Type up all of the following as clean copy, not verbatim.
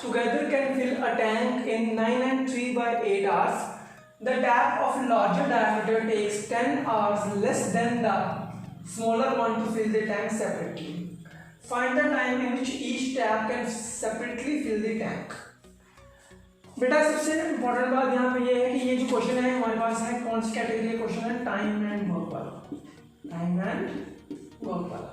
together can fill a tank in 9 and 3 by 8 hours. The tap of larger diameter takes 10 hours less than the smaller one to fill the tank separately. Find the time in which each tap can separately fill the tank. बेटा सबसे important बात यहाँ पे ये है कि ये जो क्वेश्चन है हमारे पास है कौन सी कैटेगरी का क्वेश्चन है, टाइम एंड वर्क वाला, टाइम एंड वर्क वाला।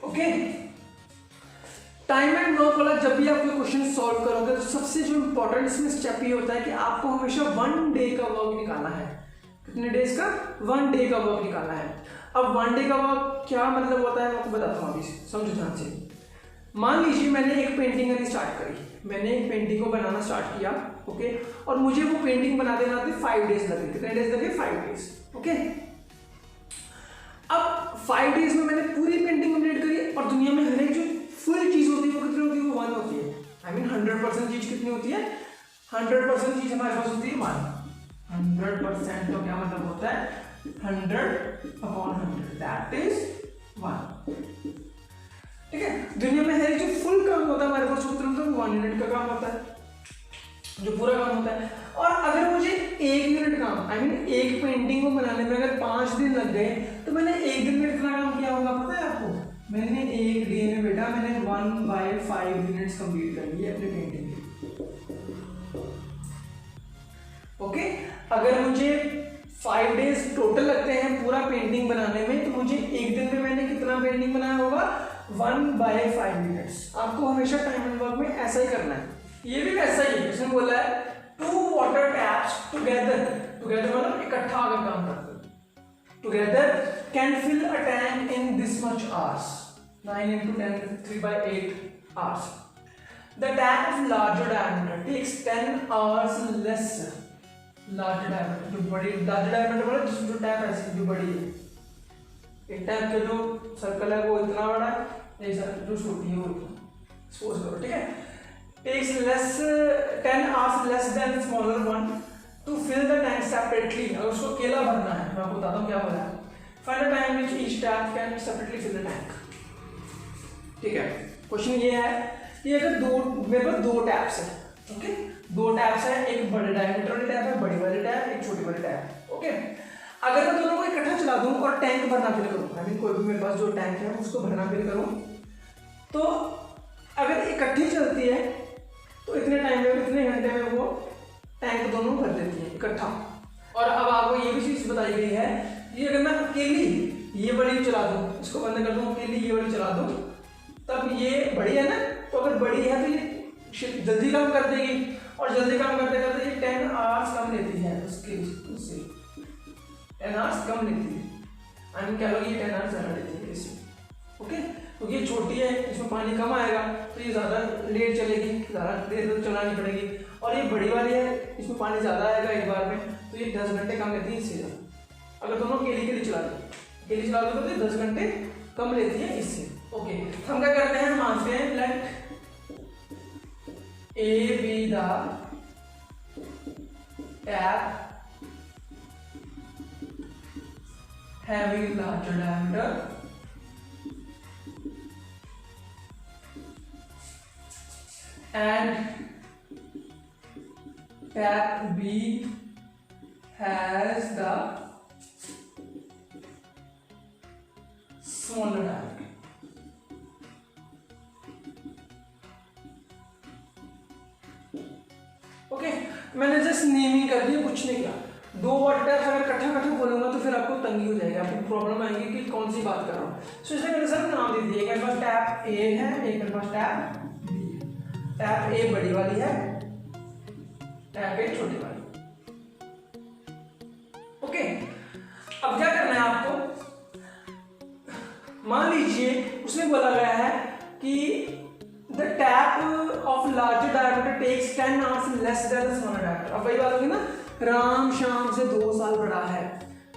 ओके, टाइम एंड वर्क वाला जब भी आप कोई क्वेश्चन सॉल्व करोगे तो सबसे जो इम्पोर्टेंट इसमें स्टेप ये होता है कि आपको हमेशा 1 डे का वर्क निकालना है। कितने डेज का? 1 डे का वर्क निकालना है। अब 1 डे का वर्क क्या मतलब होता है मैं आपको बताता हूँ, अभी समझो ध्यान से। मान लीजिए मैंने एक पेंटिंग करनी स्टार्ट करी, मैंने एक पेंटिंग को बनाना स्टार्ट किया, ओके, और मुझे वो पेंटिंग बनाते बनाते 5 डेज लगे। कितने डेज लगे? 5 डेज। ओके, अब 5 डेज में मैंने पूरी पेंटिंग कंप्लीट करी और दुनिया में हर एक जो फुल चीज होती है वो कितनी होती है? वो 1 होती है। आई मीन 100% चीज कितनी होती है? 100% चीज हमारे पास होती है 1। 100% तो क्या मतलब होता है? 100/100 दैट इज 1। ठीक है, दुनिया में हर एक जो फुल काम होता है हमारे पास मतलब 1 यूनिट का काम होता है, जो पूरा काम होता है। और अगर मुझे 1 यूनिट काम, आई मीन एक पेंटिंग को बनाने में अगर 5 दिन लग गए तो मैंने 1 दिन में कितना काम किया होगा पता है आपको? मैंने 1 डे में बेटा मैंने 1/5 यूनिट्स कंप्लीट कर लिए अपनी पेंटिंग की। ओके, अगर मुझे 5 डेज टोटल लगते हैं पूरा पेंटिंग बनाने में तो मुझे 1 दिन में मैंने कितना पेंटिंग बनाया होगा? 1/5 यूनिट्स। आपको हमेशा टाइम एंड वर्क में ऐसा ही करना है। ये भी वैसा ही है, इसमें बोला है 2 वाटर टैप्स टुगेदर मतलब इकट्ठा अगर काम करते हैं, together can fill a tank in this much hours, 9 × 10 3/8 hours. The tap of larger diameter takes 10 hours less. larger diameter जो बड़ी larger diameter वाला जो टैप है जो बड़ी है, एक टैप के जो सर्कल है वो इतना बड़ा है, ऐसा जो छोटी है वो इतना। सपोज करो, ठीक है, takes 10 hours less than smaller one to fill the tank separately। अगर उसको अकेला भरना है, मैं आपको बताता हूँ क्या बोला है। Find the time which each tap can separately fill the tank। ठीक है, क्वेश्चन ये है कि अगर मेरे पास 2 टैप्स है, ओके, 2 टैप्स है, एक बड़े डायमीटर वाली टैप है, बड़ी वाली टैप, एक छोटी वाली टैप। ओके, अगर मैं दोनों को इकट्ठा चला दूं और टैंक भरना फिल करूं, आई मीन कोई भी मेरे पास जो टैंक है उसको भरना फिल करूं, तो अगर इकट्ठी चलती है तो इतने टाइम में, इतने घंटे में वो टैंक दोनों भर देती है इकट्ठा। और अब आपको ये भी चीज बताई गई है कि अगर मैं अकेली ये बड़ी चला दूं, इसको बंद कर दूं, अकेली ये बड़ी चला दूं, तब ये बड़ी है ना, तो अगर बड़ी है तो ये जल्दी काम कर देगी और जल्दी काम करते करते ये 10 आवर्स कम लेती है उससे 10 आवर्स कम लेती है। आई मीन क्या लोग ये 10 आवर्स ज़्यादा लेती है इससे। ओके, क्योंकि ये छोटी है, इसमें पानी कम आएगा तो ये ज़्यादा लेट चलेगी, ज़्यादा देर तक चलानी पड़ेगी। और ये बड़ी वाली है, इसमें पानी ज़्यादा आएगा एक बार में, तो ये 10 घंटे कम लेती है इससे ज़्यादा। अगर दोनों अकेली चला दो तो ये 10 घंटे कम लेती है इससे। ओके, हम क्या करते हैं, हम मानते हैं late A be the tap having larger diameter and tap B has the smaller diameter। Okay, मैंने जस्ट नेमिंग कर दिया, कुछ नहीं किया। 2 वाटर टैप अगर इकट्ठा बोलूंगा तो फिर आपको तंगी हो जाएगी, आपको प्रॉब्लम आएगी कि कौन सी बात कर रहा हूँ। सो इसलिए मैंने सर नाम दे दिया, मेरे पास टैप ए है, एक मेरे पास टैप बी है। टैप ए बड़ी वाली है, टैप ए छोटी वाली। ओके, अब क्या करना है आपको, मान लीजिए उसमें बोला गया है कि The tap of larger diameter takes 10 hours less than the smaller diameter। अब वही बात होगी ना, राम शाम से 2 साल बड़ा है।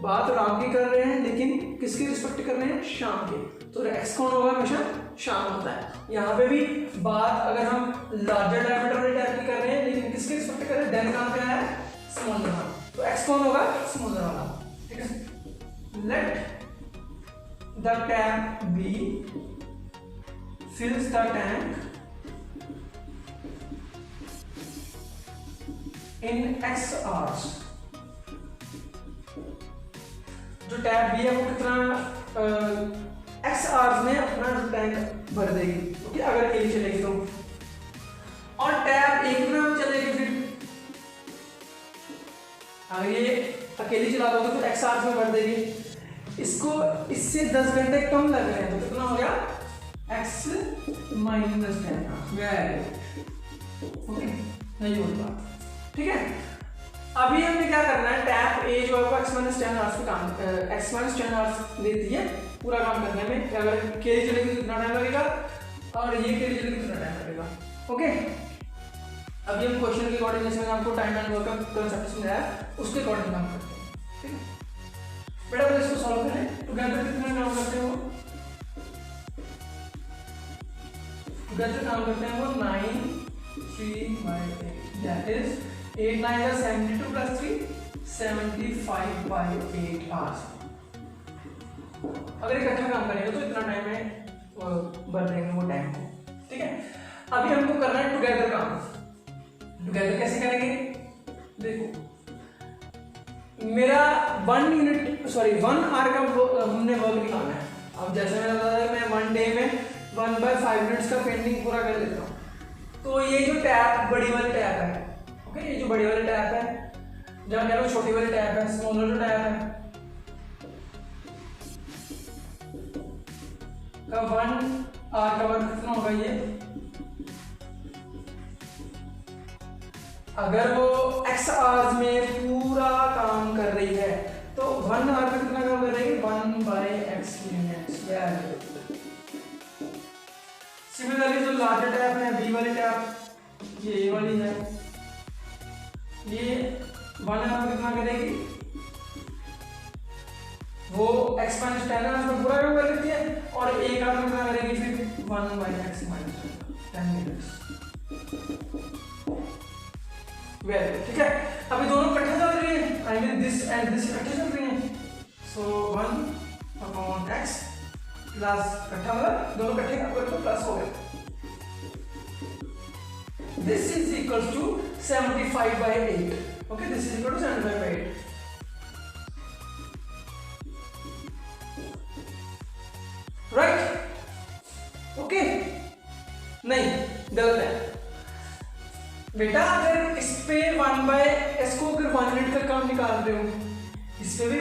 बात राम की कर रहे हैं लेकिन किसकी रिस्पेक्ट कर रहे हैं? शाम की। तो एक्स कौन होगा? हमेशा शाम होता है। यहाँ पे भी बात अगर हम लार्जर डायमीटर वाले टैप की कर रहे हैं लेकिन किसकी रिस्पेक्ट कर रहे हैं? देन काम क्या है? स्मॉलर वाला। तो एक्स कौन होगा? स्मॉलर वाला। ठीक है, let the tap B fills the tank in x hours। जो टैप भी है वो कितना x आवर्स में अपना टैंक भर देगी, ओके, अगर अकेली चलेगी तो। और टैप एक में चलेगी फिर, अगर ये अकेली चला दोगे तो x आवर्स में भर देगी। इसको इससे 10 घंटे कम लग रहे हैं तो कितना हो गया x माइनस 10। ओके, नहीं होती बात, ठीक है। अभी हमें क्या करना है, टैप ए जो है x माइनस 10 आवर्स पे काम x माइनस 10 आवर्स देती है पूरा काम करने में। अगर केली चलेगी तो कितना टाइम लगेगा और ये केली चलेगी कितना टाइम लगेगा, ओके। अभी हम क्वेश्चन के अकॉर्डिंग जैसे मैंने आपको टाइम एंड वर्क का कांसेप्ट समझाया उसके अकॉर्डिंग काम करते हैं, ठीक है बेटा। तो इसको सॉल्व करें, टुगेदर कितना काम करते हैं वो, टुगेदर काम करते हैं वो 9/3/8, that is 8 9 is 72 plus 3 75/8 hours। अगर इकट्ठा काम करेंगे तो इतना टाइम में भर देंगे वो टाइम को, ठीक है। अभी हमको करना है टुगेदर काम। टुगेदर कैसे करेंगे, देखो मेरा 1 आवर का हमने वर्क निकालना है। अब जैसे मैंने बताया मैं 1 डे में 1/5 मिनट्स का पेंटिंग पूरा कर लेता हूँ। तो ये जो टैप बड़ी वाली टैप है, ओके, ये जो बड़ी वाली टैप है, जहाँ कह लो छोटी वाली टैप है, स्मॉलर जो टैप है का 1 आवर का वर्क कितना होगा ये, अगर वो x आवर्स में पूरा काम कर रही है तो 1 आवर में कितना काम कर रही है 1/x मिनट्स। सिमिलरली जो लार्जर टैप है बी वाली टैप, ये ए वाली है, ये 1 आवर कितना करेगी, वो x माइनस 10 आवर्स में पूरा काम कर लेती है और एक आवर में कितना करेगी फिर 1/x माइनस 10 मिनट्स। वेल, ठीक है। अभी दोनों इकट्ठे चल रही है, I mean this and this इकट्ठे चल रही हैं, सो 1/x प्लस इकट्ठा मतलब दोनों इकट्ठे का तो प्लस हो गया। This is equals to 75/8, okay, this is equal to 75/8। Right, okay, नहीं गलत है बेटा। अगर इस पे 1/s को अगर 1 मिनट का काम निकाल रहे हो, इस पे भी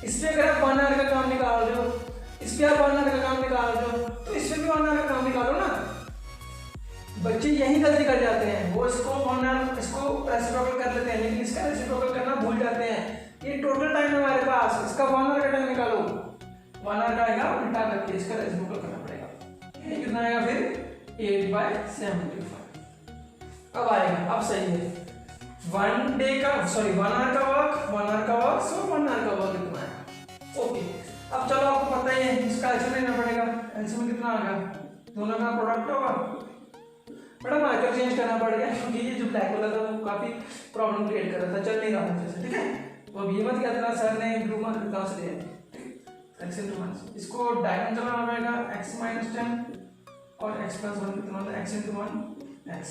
इस पे अगर आप 1 आवर का काम निकाल रहे हो, इस पे आप 1 आवर का काम निकाल रहे हो, तो इस पे भी 1 आवर का काम निकालो ना। बच्चे यही गलती कर जाते हैं, वो इसको 1 आवर इसको रेसिप्रोकल कर लेते हैं लेकिन इसका रेसिप्रोकल करना भूल जाते हैं। ये टोटल टाइम है हमारे पास, इसका 1 आवर का टाइम निकालो, 1 आवर का आएगा उल्टा करके इसका रेसिप्रोकल करना पड़ेगा। ये कितना आएगा फिर 8/75। अब आएगा, अब सही है। 1 आवर का वर्क सो 1 आवर का वर्क कितना है, ओके। अब चलो आपको पता ही है इसका एलसीएम लेना पड़ेगा। एलसीएम कितना आ गया, दोनों का प्रोडक्ट होगा। बड़ा मार्कर चेंज करना पड़ गया क्योंकि ये जो ब्लैक वाला था वो काफी प्रॉब्लम क्रिएट कर रहा था, चल नहीं रहा था जैसे, ठीक है। तो अब ये मत क्या था सर ने ब्लू मार्कर कहाँ से दिया, x into 1, इसको डायगोनल चलाना पड़ेगा, x माइनस 10 और x प्लस 1 कितना होता है x into 1 x।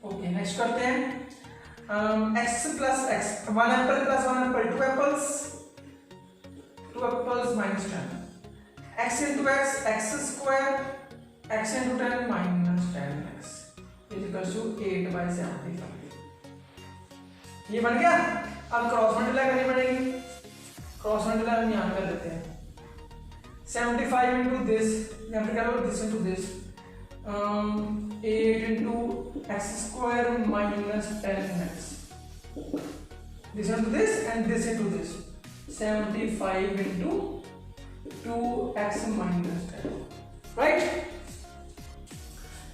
Okay, next करते हैं x plus x, 1 Apple plus 1 Apple 2 apples minus 10, x into x x square x into 10 minus 10x is equals to 8/75। ये बन गया। अब क्रॉस मल्टीप्लाई करनी पड़ेगी, क्रॉस मल्टीप्लाई हम यहाँ कर लेते हैं। 75 into this, या फिर करो this into this, 8 into x square minus 10x, this into this and this into this, 75 into 2x minus 10, right?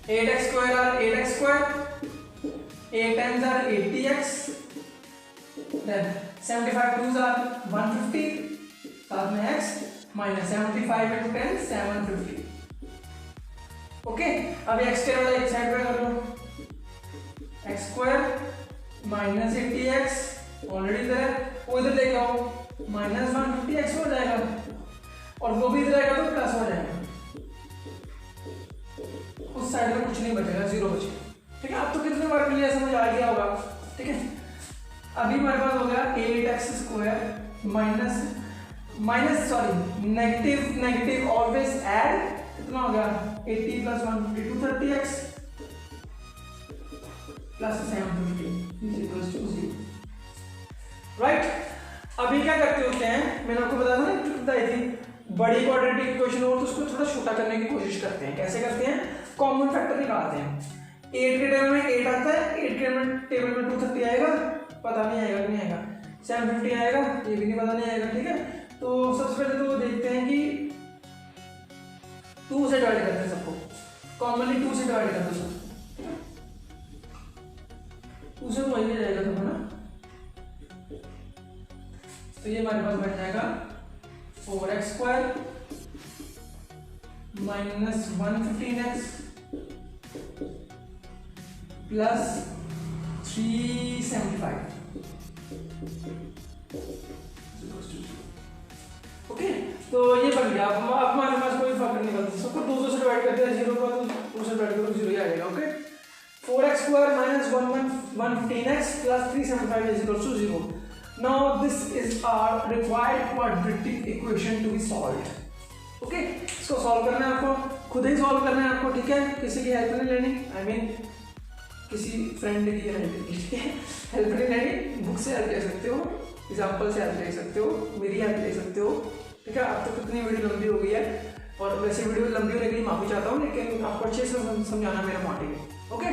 8x square are 8x square, 8 times are 80x, then 75 2s are 150, साथ में x minus 75 into 10 750। Okay, अब x के वाला एक side पे कर लो, x square minus 80x already इधर है, वो इधर लेके आओ, minus 150x हो जाएगा और वो भी इधर आएगा तो प्लस हो जाएगा, उस साइड में कुछ नहीं बचेगा, 0 बचेगा। ठीक है, अब तो कितने बार मिलिए समझ आ गया होगा। ठीक है, अभी हमारे पास हो गया 8x² नेगेटिव ऑलवेज ऐड, कितना हो गया 80 + 1 230x प्लस 750 राइट। अभी क्या करते होते हैं, मैंने आपको बताया था ना ट्रिक बताई थी, बड़ी क्वाड्रेटिक इक्वेशन हो तो उसको थोड़ा छोटा करने की कोशिश करते हैं। कैसे करते हैं, कॉमन फैक्टर निकालते हैं। 8 के टेबल में 8 आता है, 8 के टेबल में 230 आएगा, पता नहीं आएगा नहीं आएगा, 750 आएगा, ये भी नहीं पता नहीं आएगा। ठीक है, तो सबसे पहले तो देखते हैं कि 2 से डिवाइड करते हैं सबको, कॉमनली 2 से डिवाइड करते हैं, 2 से तो वही जाएगा सब, है ना। तो ये हमारे पास बन जाएगा 4x² - 115x प्लस 375। ओके, तो ये बन गया। अब हमारे पास कोई फर्क नहीं पड़ता, सबको 2 से डिवाइड करते हैं, 0 को तो 2 से डिवाइड करो 0 ही आ जाएगा। Okay, 4x² - 115x plus 375 is 0। Now this is our required quadratic equation to be solved. Okay, इसको सॉल्व करना है आपको, खुद ही सॉल्व करना है आपको। ठीक है, किसी की हेल्प नहीं लेनी, आई मीन किसी फ्रेंड की हेल्प नहीं लेनी, बुक से हेल्प ले सकते हो, एग्जाम्पल से हेल्प ले सकते हो, मेरी हेल्प ले सकते हो। ठीक है, अब तो कितनी वीडियो लंबी हो गई है, और वैसे वीडियो लंबी होने के लिए माफी चाहता हूँ, लेकिन आपको अच्छे से समझाना मेरा मोटिव है। ओके,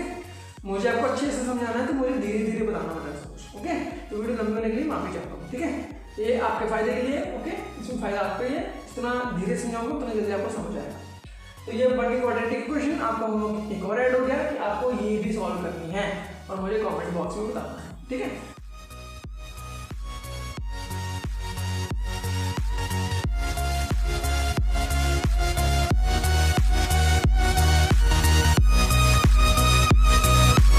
मुझे आपको अच्छे से समझाना है तो मुझे धीरे धीरे बताना पड़ता है सब कुछ। ओके, तो वीडियो लंबी होने के लिए माफी चाहता हूँ। ठीक है, ये आपके फायदे के लिए। ओके, इसमें फायदा आपका ही है, जितना धीरे समझाऊंगा उतना जल्दी आपको समझ आएगा। तो ये बड़ी क्वाड्रेटिक इक्वेशन आपका होमवर्क एक और ऐड हो गया कि आपको ये भी सॉल्व करनी है और मुझे कमेंट बॉक्स में बताना है। ठीक है।